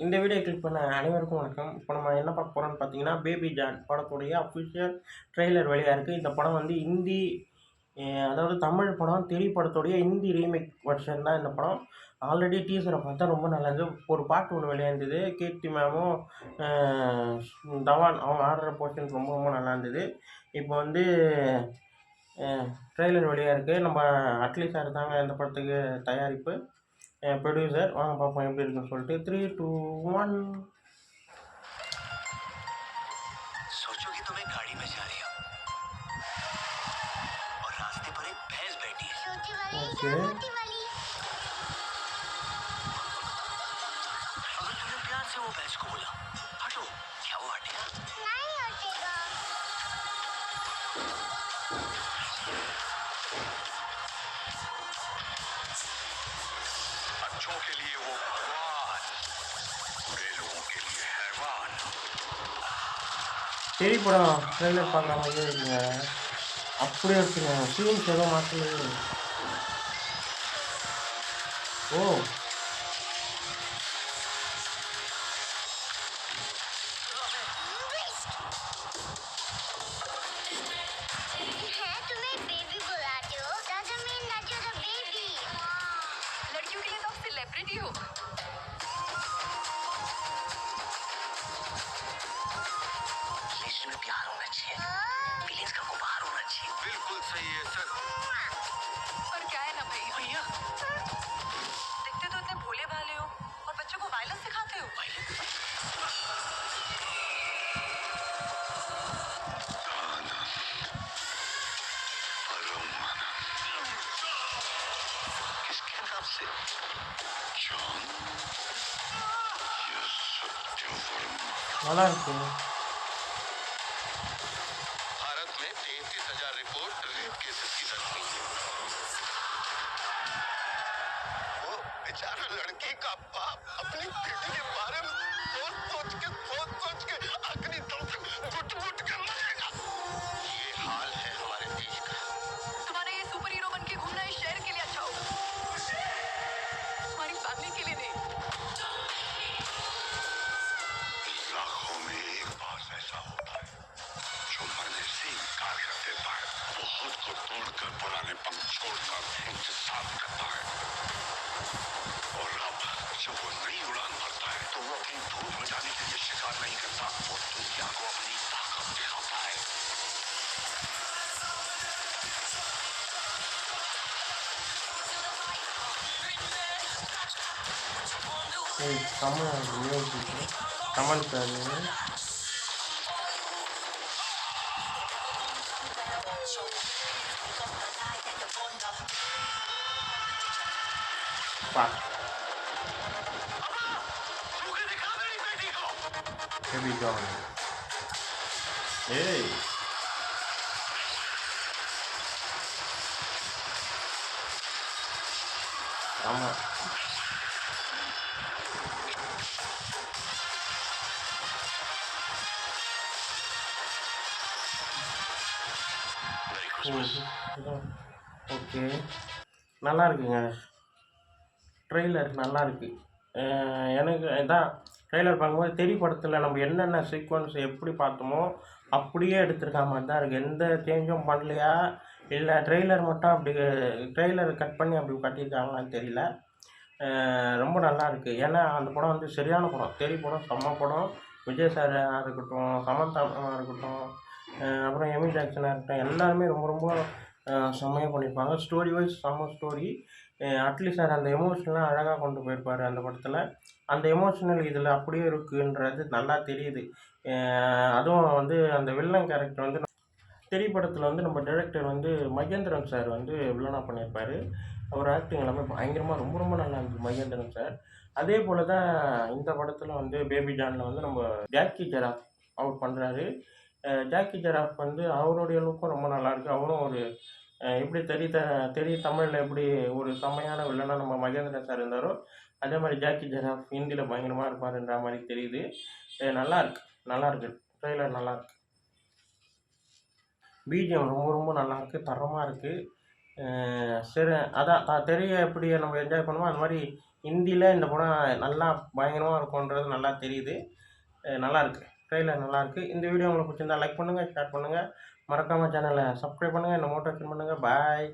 இந்த video click பண்ண அனைவருக்கும் வணக்கம். இப்போ நம்ம என்ன பார்க்க போகிறோம்னு பார்த்தீங்கன்னா, பேபி ஜான் படத்துடைய அஃபிஷியல் ட்ரெய்லர் வெளியாக இருக்குது. இந்த படம் வந்து ஹிந்தி, அதாவது தமிழ் படம். தெறி படத்துடைய ஹிந்தி ரீமேக் வெர்ஷன் தான் இந்த படம். ஆல்ரெடி டீசரை பார்த்தா ரொம்ப நல்லா இருந்தது. ஒரு பாட்டு ஒன்று வெளியாயிருந்தது. கீர்த்தி மேமும் தவான் அவங்க ஆடுற போர்ஷன் ரொம்ப ரொம்ப நல்லா இருந்தது. இப்போ வந்து ட்ரெய்லர் வெளியாக இருக்குது. நம்ம அட்லி சார் தாங்க இந்த படத்துக்கு தயாரிப்பு ப்ரொடியூசர். வாங்க பார்ப்போம் எப்படி இருக்குன்னு சொல்லிட்டு. 3, 2, 1. सोचो कि तुम एक गाड़ी में जा रही हो और रास्ते पर एक भैंस बैठी है। ओके, अगर तुमने प्यार से वो भैंस को बोला हटो, क्या वो हटेगा? नहीं हटेगा। अच्छों के लिए वो भगवान, बुरे लोगों के लिए हैवान। தெறி படம் ட்ரெய்லர் பார்க்குற மாதிரியே இருக்குங்க. அப்படியே இருக்குங்க. சீன்ஸ் எதுவும் மாற்றலையே. ஓ, लड़कियों के लिए तो आप सेलिब्रिटी हो। में प्यार होना चाहिए, फीलिंग्स का गुबार होना चाहिए। बिल्कुल सही है सर। पर क्या है ना भैया, दिखते तो इतने भोले भाले हो और बच्चों को वायलेंस सिखाते हो। किसके नाम से? जॉन या सत्यवर्मा। நல்லா இருக்கு. भारत में 33,000 रिपोर्ट रेप केसेस की दर्ज हुई है। वो बेचारा लड़की का बाप अपनी बेटी के बारे में सोच सोच के आखिरी दम तक घुट के मरेगा। ये हाल है हमारे देश का। तुम्हारे ये सुपर हीरो बन के घूमना इस शहर के लिए अच्छा होगा, हमारी फैमिली के लिए नहीं। लाखों में एक बार ऐसा होता है जो मरने से इनकार कर देता है। वो खुद को तोड़कर पुराने पंख छोड़कर इंतजार करता है, और अब जब वो नई उड़ान भरता है तो वो अपनी धूल मिटाने के लिए शिकार नहीं करता, वो दुनिया को अपनी ताकत दिखाता है। ஏய், தமிழ் மியூசிக் கமல் சார். பா, मुझे दिखा मेरी बेटी को। Baby John. ஏய், ஆமாம். मेरी क्रिसमस। ஓகே, நல்லா இருக்குங்க. ட்ரெய்லர் நல்லா இருக்கு. எனக்கு இதான் ட்ரெய்லர் பார்க்கும்போது தெறி படத்தில் நம்ம என்னென்ன சீக்வன்ஸ் எப்படி பார்த்தோமோ அப்படியே எடுத்திருக்க மாதிரி தான் இருக்குது. எந்த சேஞ்சும் பண்ணலையா, இல்லை ட்ரெய்லர் மட்டும் அப்படி ட்ரெய்லர் கட் பண்ணி அப்படி கட்டியிருக்காங்களான்னு தெரியல. ரொம்ப நல்லா இருக்குது. ஏன்னா அந்த படம் வந்து சரியான படம். தெறி படம் செம்ம படம். விஜய் சாராக இருக்கட்டும், சமந்தா இருக்கட்டும், அப்புறம் எமி ஜாக்சனாக இருக்கட்டும், எல்லாருமே ரொம்ப ரொம்ப செம்மையாக பண்ணியிருப்பாங்க. ஸ்டோரி வைஸ் செம்ம ஸ்டோரி. அட்லி சார் அந்த எமோஷனலாக அழகாக கொண்டு போயிருப்பார் அந்த படத்தில். அந்த எமோஷனல் இதில் அப்படியே இருக்குன்றது நல்லா தெரியுது. அதுவும் வந்து அந்த வில்லன் கேரக்டர் வந்து தெறி படத்தில் வந்து நம்ம டைரக்டர் வந்து மகேந்திரன் சார் வந்து வில்லனாக பண்ணியிருப்பார். அவர் ஆக்டிங் எல்லாமே பயங்கரமாக ரொம்ப ரொம்ப நல்லா இருந்துச்சு மகேந்திரன் சார். அதே போல் தான் இந்த படத்தில் வந்து பேபி ஜானில் வந்து நம்ம ஜாக்கி ஜெராஃப் அவர் பண்ணுறாரு. ஜாக்கி ஜெராஃப் வந்து அவருடைய லுக்கும் ரொம்ப நல்லாயிருக்கு. அவரும் ஒரு எப்படி தெரி தமிழில் எப்படி ஒரு செம்மையான வில்லனாக நம்ம மகேந்திரன் சார் இருந்தாரோ, அதே மாதிரி ஜாக்கி ஜெராஃப் ஹிந்தியில் பயங்கரமாக இருப்பாருன்ற மாதிரி தெரியுது. நல்லாயிருக்கு. ட்ரெய்லர் நல்லாயிருக்கு. பிஜிஎம் ரொம்ப ரொம்ப நல்லாயிருக்கு. தரமாக இருக்குது. சரி, அதான் தெரிய எப்படி நம்ம என்ஜாய் பண்ணுவோம், அந்த மாதிரி ஹிந்தியில் இந்த படம் நல்லா பயங்கரமாக இருக்கும்ன்றது நல்லா தெரியுது. நல்லாயிருக்கு. ட்ரெய்லர் நல்லாயிருக்கு. இந்த வீடியோ உங்களுக்கு பிடிச்சிருந்தா லைக் பண்ணுங்கள், ஷேர் பண்ணுங்கள். மறக்காமல் சேனலை சப்ஸ்கிரைப் பண்ணுங்கள், என்னை மோட்டிவேஷன் பண்ணுங்கள். பாய்.